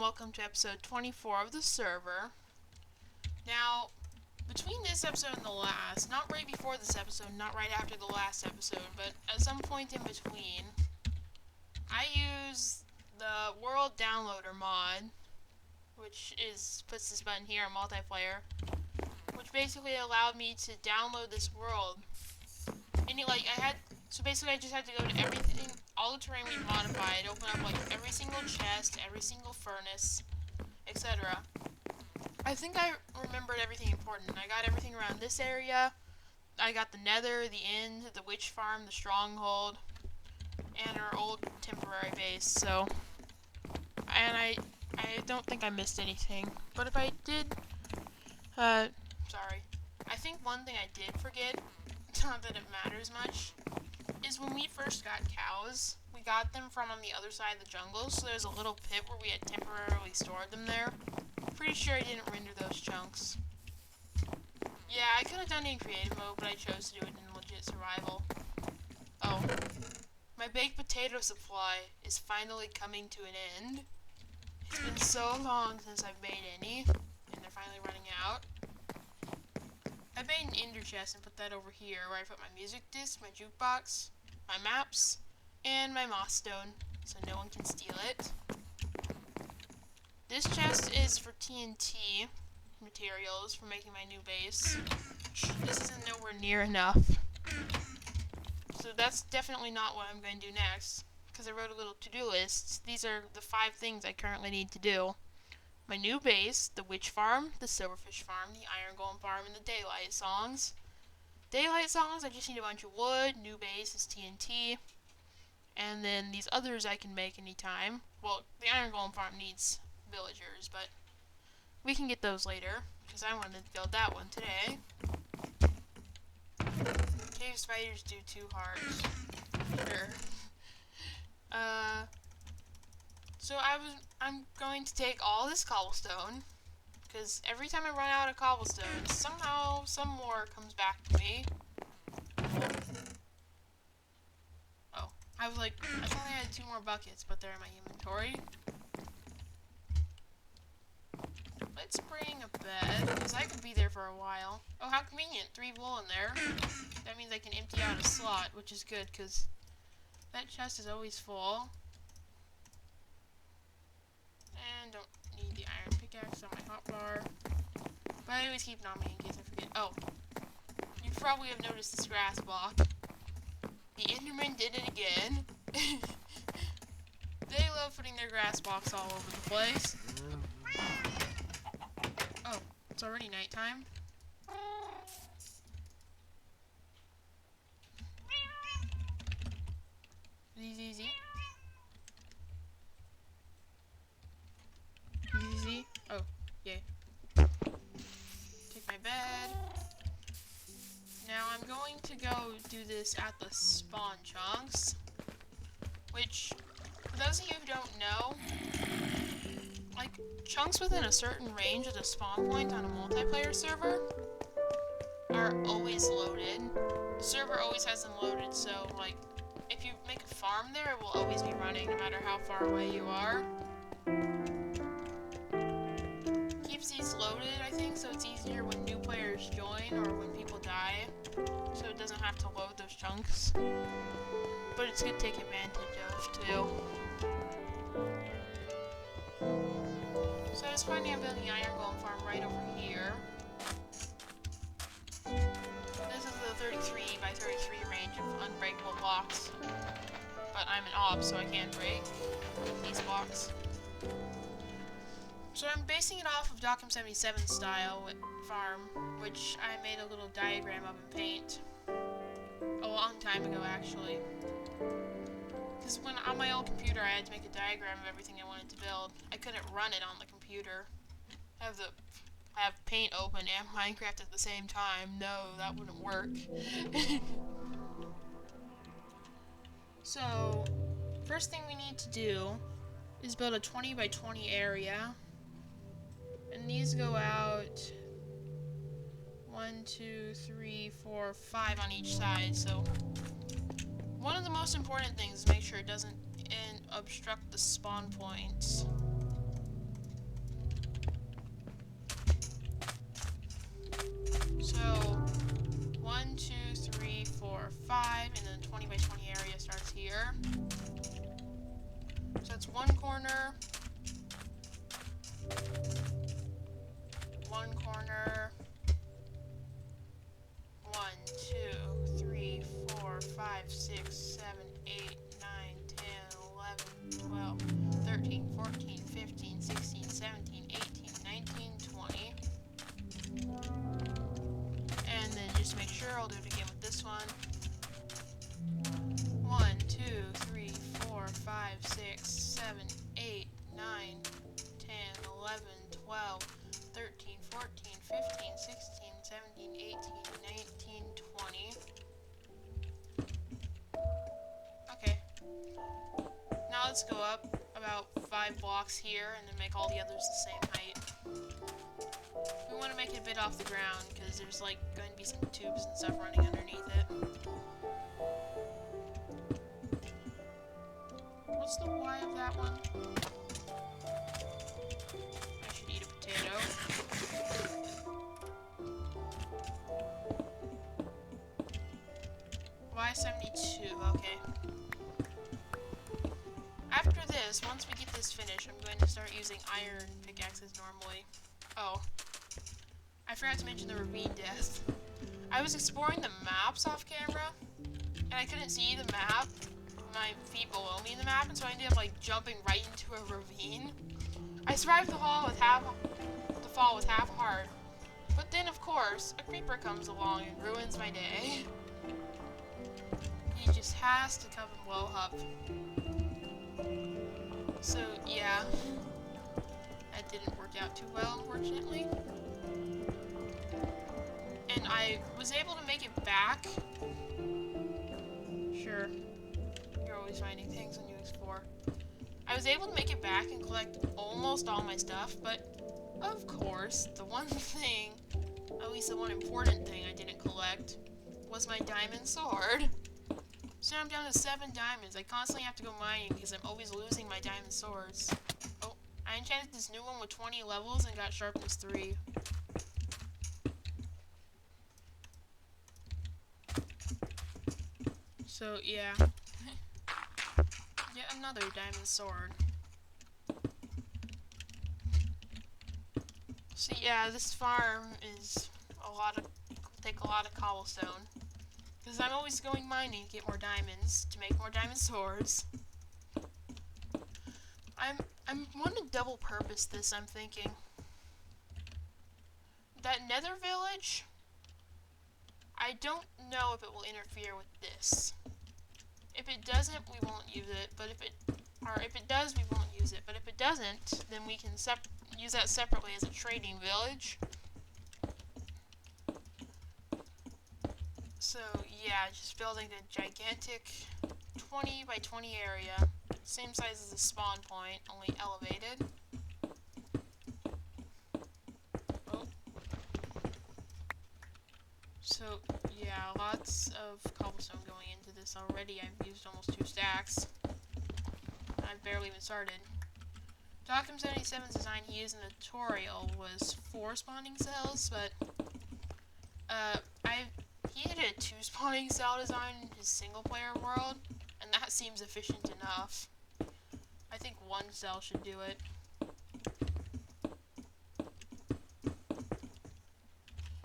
welcome to episode 24 of the server. Now, between this episode and the last, not right before this episode, not right after the last episode, but at some point in between, I use the world downloader mod, which puts this button here on multiplayer, which basically allowed me to download this world. And so basically I just had to go to everything, all the terrain we modified, open up like every single chest, every single furnace, etc. I think I remembered everything important. I got everything around this area. I got the nether, the inn, the witch farm, the stronghold, and our old temporary base, so... And I don't think I missed anything. But if I did... sorry. I think one thing I did forget, not that it matters much, is when we first got cows, we got them from on the other side of the jungle, so there's a little pit where we had temporarily stored them there. Pretty sure I didn't render those chunks. Yeah, I could have done it in creative mode, but I chose to do it in legit survival. Oh. My baked potato supply is finally coming to an end. It's been so long since I've made any, and they're finally running out. I made an ender chest and put that over here, where I put my music disc, my jukebox, my maps, and my moss stone, so no one can steal it. This chest is for TNT materials for making my new base. This isn't nowhere near enough. So that's definitely not what I'm going to do next, because I wrote a little to-do list. These are the 5 things I currently need to do. My new base, the witch farm, the silverfish farm, the iron golem farm, and the daylight songs. Daylight songs, I just need a bunch of wood. New base is TNT. And then these others I can make anytime. Well, the iron golem farm needs villagers, but we can get those later, because I wanted to build that one today. Cave spiders do 2 hearts. Sure. So I'm going to take all this cobblestone, because every time I run out of cobblestone, somehow some more comes back to me. Oh, I only had 2 more buckets, but they're in my inventory. Let's bring a bed, because I could be there for a while. Oh, how convenient, 3 wool in there. That means I can empty out a slot, which is good, because that chest is always full. And don't need the iron pickaxe on my hotbar. But I always keep it on me in case I forget. Oh, you probably have noticed this grass block. The Enderman did it again. They love putting their grass blocks all over the place. Oh, it's already nighttime. Easy. Easy. Oh, yay. Take my bed. Now I'm going to go do this at the spawn chunks, which, for those of you who don't know, like, chunks within a certain range of the spawn point on a multiplayer server are always loaded. The server always has them loaded, so, like, if you make a farm there, it will always be running no matter how far away you are. Keeps these loaded, I think, so it's easier when new players join or when people die, so it doesn't have to load those chunks. But it's good to take advantage of, too. So I was finding I'm building the Iron Golem farm right over here. This is the 33 by 33 range of unbreakable blocks. But I'm an ob, so I can't break these blocks. So I'm basing it off of Dockham 77 style farm, which I made a little diagram of in Paint. A long time ago, actually. Because when on my old computer I had to make a diagram of everything I wanted to build. I couldn't run it on the computer. I have Paint open and Minecraft at the same time. No, that wouldn't work. So, first thing we need to do is build a 20 by 20 area. And these go out 1, 2, 3, 4, 5 on each side, so one of the most important things is make sure it doesn't obstruct the spawn points. 20 by 20 area starts here. So that's one corner. One corner. 1, 2, 3, 4, 5, 6, 7, 8, 9, 10, 11, 12, 13, 14, 15, 16, 17, 18, 19, 20. And then just make sure I'll do it again with this one. 1, 2, 3, 4, 5, 6, 7, 8, 9, 10, 11, 12, 13, 14, 15, 16, 17, 18, 19, 20. Okay. Now let's go up about 5 blocks here and then make all the others the same height. We want to make it a bit off the ground because there's like going to be some tubes and stuff running underneath it. What's the Y of that one? I should eat a potato. Y72, okay. After this, once we get this finished, I'm going to start using iron pickaxes normally. Oh. I forgot to mention the ravine death. I was exploring the maps off camera, and I couldn't see the map, my feet below me in the map, and so I ended up like jumping right into a ravine. I survived the fall with half a heart, but then of course a creeper comes along and ruins my day. He just has to come and blow up. So yeah, that didn't work out too well, unfortunately. And I was able to make it back. Sure, you're always finding things when you explore. I was able to make it back and collect almost all my stuff, but of course, the one thing, at least the one important thing I didn't collect, was my diamond sword. So now I'm down to 7 diamonds. I constantly have to go mining because I'm always losing my diamond swords. Oh, I enchanted this new one with 20 levels and got sharpness 3. So yeah, yet another diamond sword. So yeah, this farm is take a lot of cobblestone. Because I'm always going mining to get more diamonds, to make more diamond swords. I'm want to double purpose this, I'm thinking. That nether village, I don't know if it will interfere with this. If it doesn't, we won't use it, but if it does, we won't use it. But if it doesn't, then we can use that separately as a trading village. So yeah, just building a gigantic 20 by 20 area, same size as the spawn point, only elevated. Oh. So yeah, lots of cobblestone going into this already. I've used almost 2 stacks. I've barely even started. Bandicam77's design he used in the tutorial was 4 spawning cells, but he had a 2 spawning cell design in his single player world, and that seems efficient enough. I think 1 cell should do it.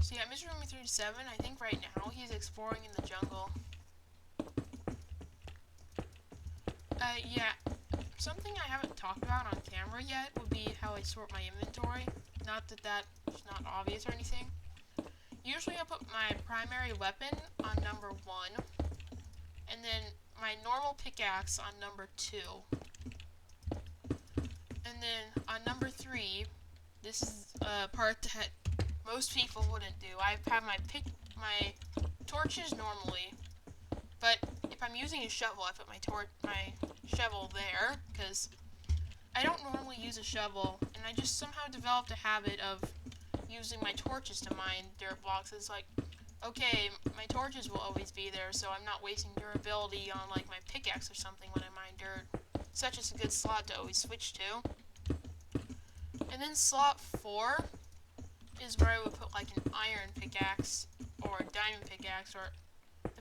So yeah, Mr. Roomie 37, I think right now he's exploring in the jungle. Yeah, something I haven't talked about on camera yet would be how I sort my inventory. Not that that's not obvious or anything. Usually I put my primary weapon on number 1, and then my normal pickaxe on number 2. And then on number 3, this is a part that most people wouldn't do. I have my torches normally, but if I'm using a shovel, I put my shovel there, because I don't normally use a shovel, and I just somehow developed a habit of using my torches to mine dirt blocks. It's like, okay, my torches will always be there, so I'm not wasting durability on like my pickaxe or something when I mine dirt. Such is a good slot to always switch to. And then slot 4 is where I would put like an iron pickaxe or a diamond pickaxe, or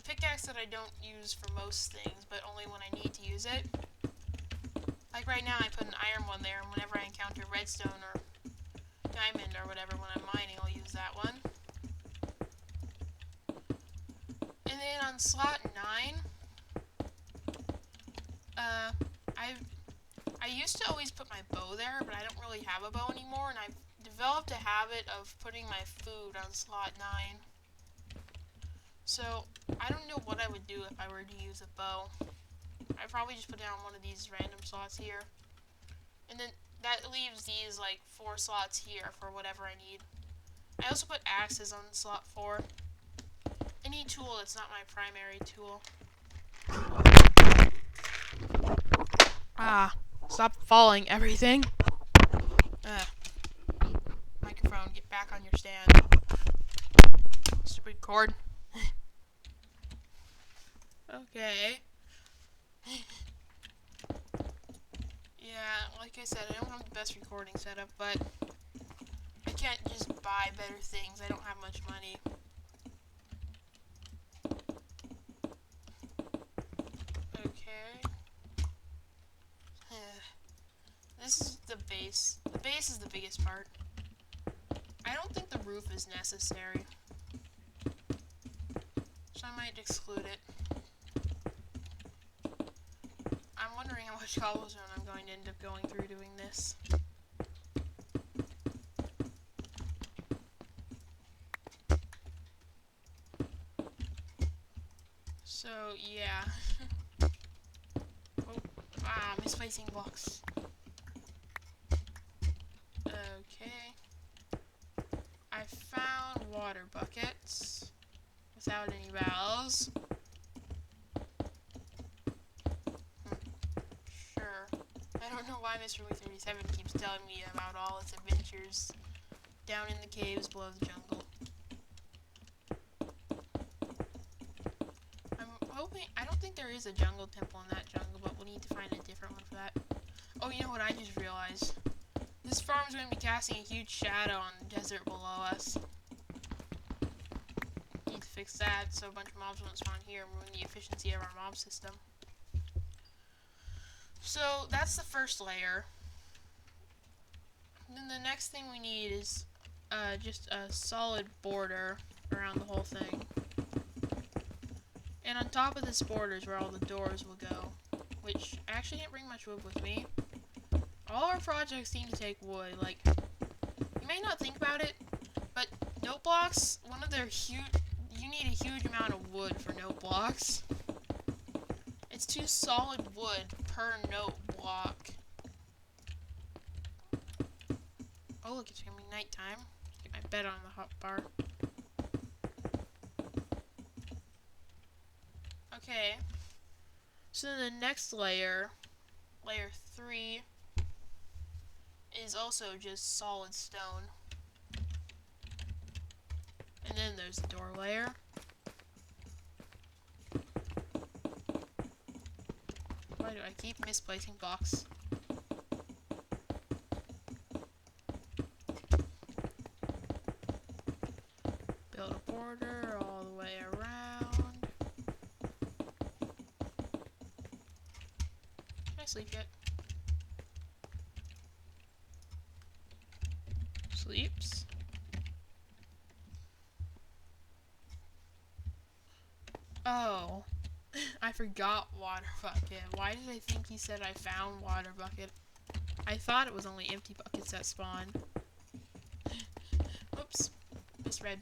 pickaxe that I don't use for most things, but only when I need to use it. Like right now I put an iron one there, and whenever I encounter redstone or diamond or whatever when I'm mining, I'll use that one. And then on slot 9, I used to always put my bow there, but I don't really have a bow anymore, and I've developed a habit of putting my food on slot 9. So, I don't know what I would do if I were to use a bow. I'd probably just put it on one of these random slots here. And then that leaves these, like, 4 slots here for whatever I need. I also put axes on slot 4. Any tool that's not my primary tool. Ah, stop falling, everything. Microphone, get back on your stand. Stupid cord. Okay. Yeah, like I said, I don't have the best recording setup, but I can't just buy better things. I don't have much money. Okay. This is the base. The base is the biggest part. I don't think the roof is necessary, so I might exclude it. I'm wondering how much cobblestone I'm going to end up going through doing this. So, yeah. Misplacing blocks. Okay. I found water buckets without any valves. Sure. I don't know why Mr. E24 keeps telling me about all its adventures down in the caves below the jungle. I'm hoping... I don't think there is a jungle temple in that jungle, but we'll need to find a different one for that. Oh, you know what I just realized? This farm's going to be casting a huge shadow on the desert below us. Need to fix that so a bunch of mobs won't spawn here and ruin the efficiency of our mob system. So, that's the first layer. And then the next thing we need is just a solid border around the whole thing. And on top of this border is where all the doors will go, which I actually didn't bring much wood with me. All our projects seem to take wood. Like, you may not think about it, but note blocks, you need a huge amount of wood for note blocks. It's 2 solid wood per note block. Oh look, it's gonna be nighttime. Get my bed on the hotbar. Okay. So then the next layer, layer 3, is also just solid stone. And then there's the door layer. Why do I keep misplacing blocks? Build a border all the way around. Can I sleep yet? Sleeps. Oh, I forgot water bucket. Why did I think he said I found water bucket? I thought it was only empty buckets that spawn. Whoops, misread.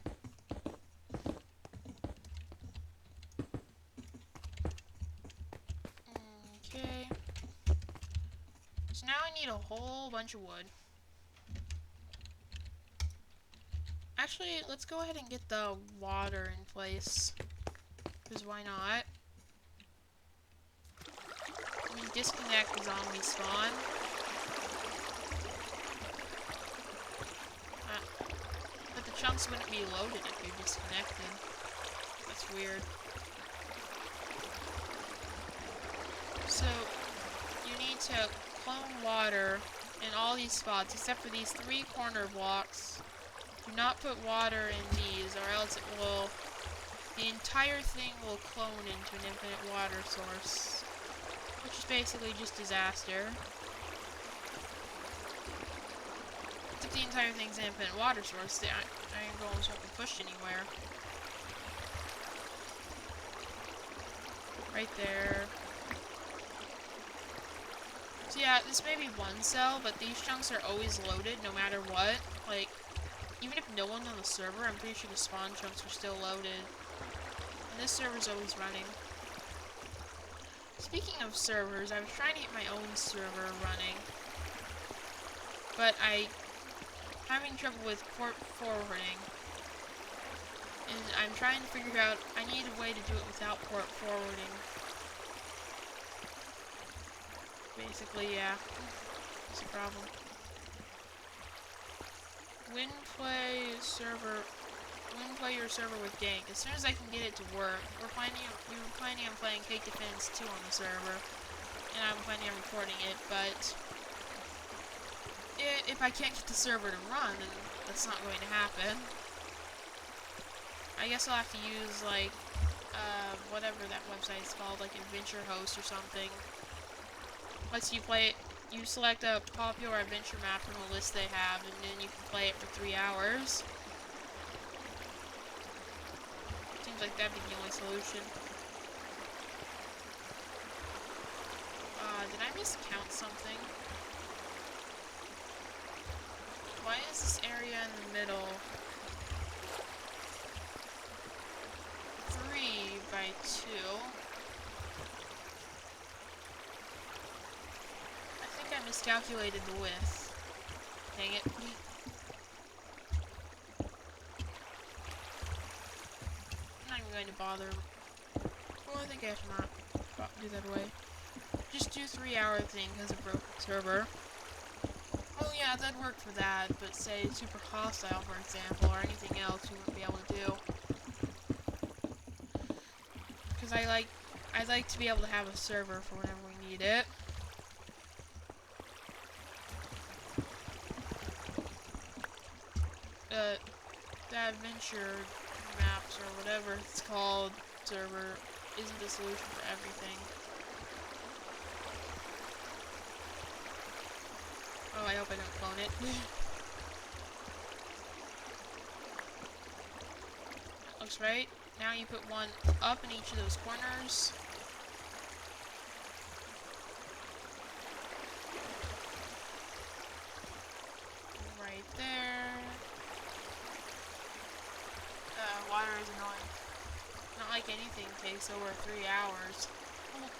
Okay. So now I need a whole bunch of wood. Actually, let's go ahead and get the water in place. Because why not? I mean, disconnect the zombie spawn. But the chunks wouldn't be loaded if you're disconnected. That's weird. So, you need to clone water in all these spots, except for these 3 corner blocks. Do not put water in these, or else it will... The entire thing will clone into an infinite water source, which is basically just disaster. If the entire thing's an infinite water source, the Iron Golems won't be pushed anywhere. Right there. So yeah, this may be one cell, but these chunks are always loaded no matter what. Like, even if no one's on the server, I'm pretty sure the spawn chunks are still loaded. And this server's always running. Speaking of servers, I was trying to get my own server running, but I'm having trouble with port forwarding. And I'm trying to figure out, I need a way to do it without port forwarding. Basically, yeah. That's a problem. When play your server with Gank. As soon as I can get it to work, we were planning on playing Cake Defense 2 on the server, and I'm planning on recording it, but if I can't get the server to run, then that's not going to happen. I guess I'll have to use, like, whatever that website's called, like Adventure Host or something. Lets you play it, you select a popular adventure map from the list they have, and then you can play it for 3 hours. Seems like that'd be the only solution. Did I miscount something? Why is this area in the middle 3 by 2? I think I miscalculated the width. Dang it. I'm not even going to bother. Well, I think I have to not do that away. Just do 3-hour thing because of broken server. Oh yeah, that'd work for that, but say super hostile, for example, or anything else you wouldn't be able to do. Because I'd like to be able to have a server for whenever we need it. The adventure maps or whatever it's called server isn't the solution for everything. Oh, I hope I don't clone it. That looks right. Now you put one up in each of those corners. Right there. Water is annoying. Not like anything takes over 3 hours. Well,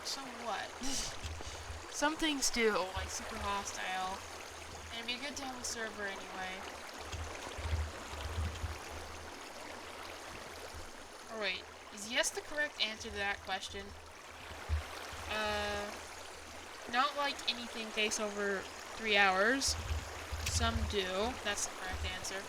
so what? Some things do, like super hostile. And it'd be good to have a server anyway. Or wait, is yes the correct answer to that question? Not like anything takes over 3 hours. Some do. That's the correct answer.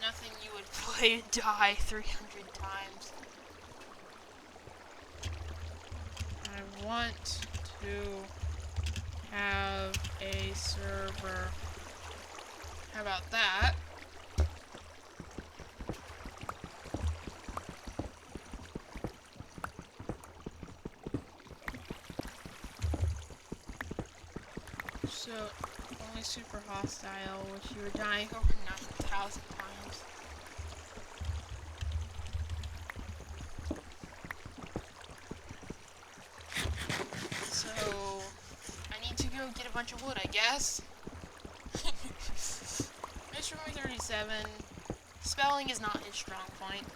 Nothing you would play and die 300 times. I want to have a server. How about that? So, only super hostile, which you were dying over 9,000 times. So, I need to go get a bunch of wood, I guess. Mr. 37, spelling is not his strong point.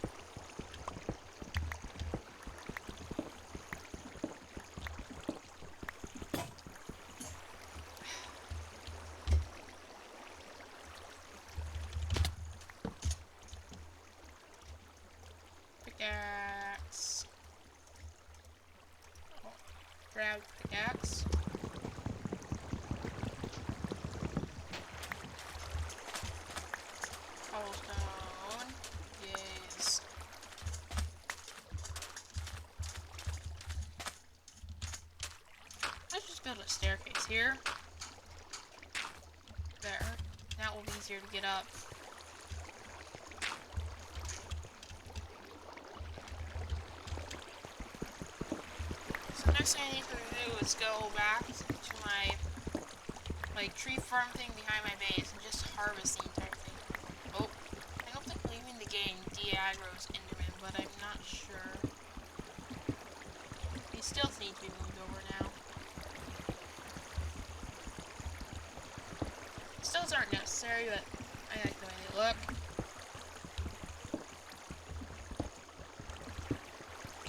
Pickaxe. Oh, grab the pickaxe. Cobblestone. Yes. staircase here. There. That will be easier to get up. So next thing I need to do is go back to my tree farm thing behind my base and just harvest the entire thing. Oh, I don't think leaving the game de-aggroes Enderman, but I'm not sure. These still need to be moved over now. Stills aren't necessary, but I like the way they look.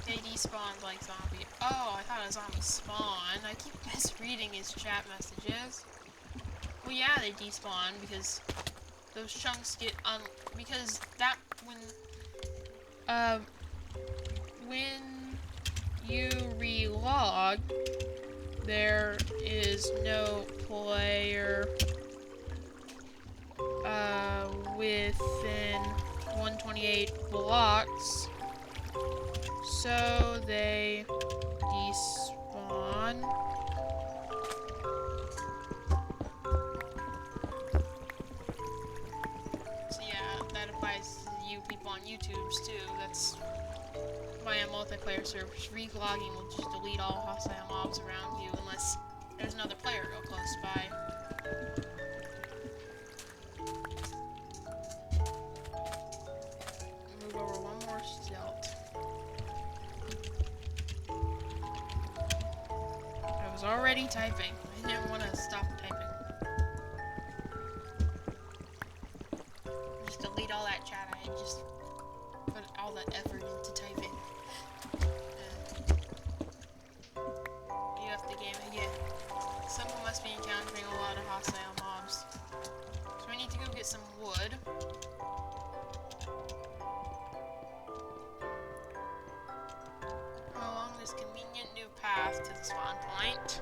They despawned like zombie. Oh, I thought a zombie spawned. I keep misreading his chat messages. Well, yeah, they despawn because those chunks get because that when you relog, there is no player within 128 blocks, so they despawn. So yeah, that applies to you people on YouTube's too. That's why a multiplayer servers re-logging will just delete all hostile mobs around you unless there's another player real close by. Move over one more stilt. I was already typing. I didn't want to stop typing. Just delete all that chat. I just put all that effort into typing. You have the game again. Someone must be encountering a lot of hostile mobs. So I need to go get some wood. Along this convenient new path to the spawn point.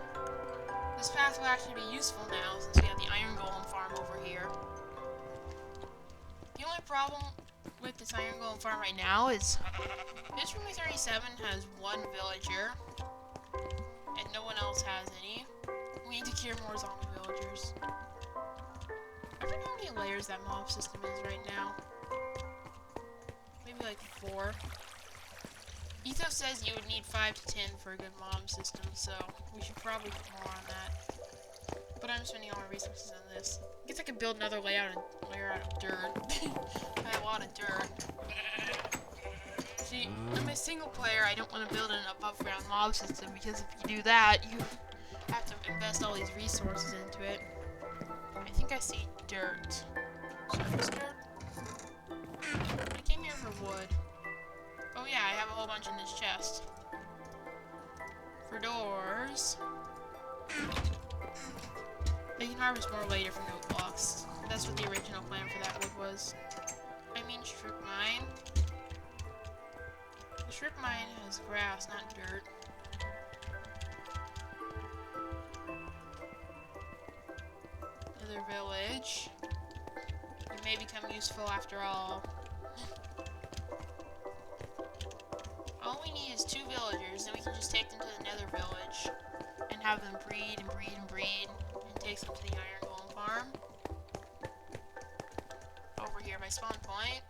This path will actually be useful now since we have the Iron Golem farm over here. The only problem with this Iron Golem farm right now is this room E37 has one villager and no one else has any. We need to cure more zombie villagers. I forget how many layers that mob system is right now. Maybe like 4. Ethos says you would need 5 to 10 for a good mob system, so we should probably put more on that. But I'm spending all my resources on this. I guess I could build another layer out of dirt. I have a lot of dirt. See, I'm a single player. I don't want to build an above ground mob system because if you do that, you have to invest all these resources into it. I think I see dirt. Surface dirt? I came here for wood. Oh yeah, I have a whole bunch in this chest. For doors. I can harvest more later from note blocks. That's what the original plan for that wood was. I mean strip mine. The strip mine has grass, not dirt. Another village. It may become useful after all. All we need is 2 villagers, then we can just take them to the nether village and have them breed and breed and breed and take them to the Iron Golem farm. Over here by spawn point.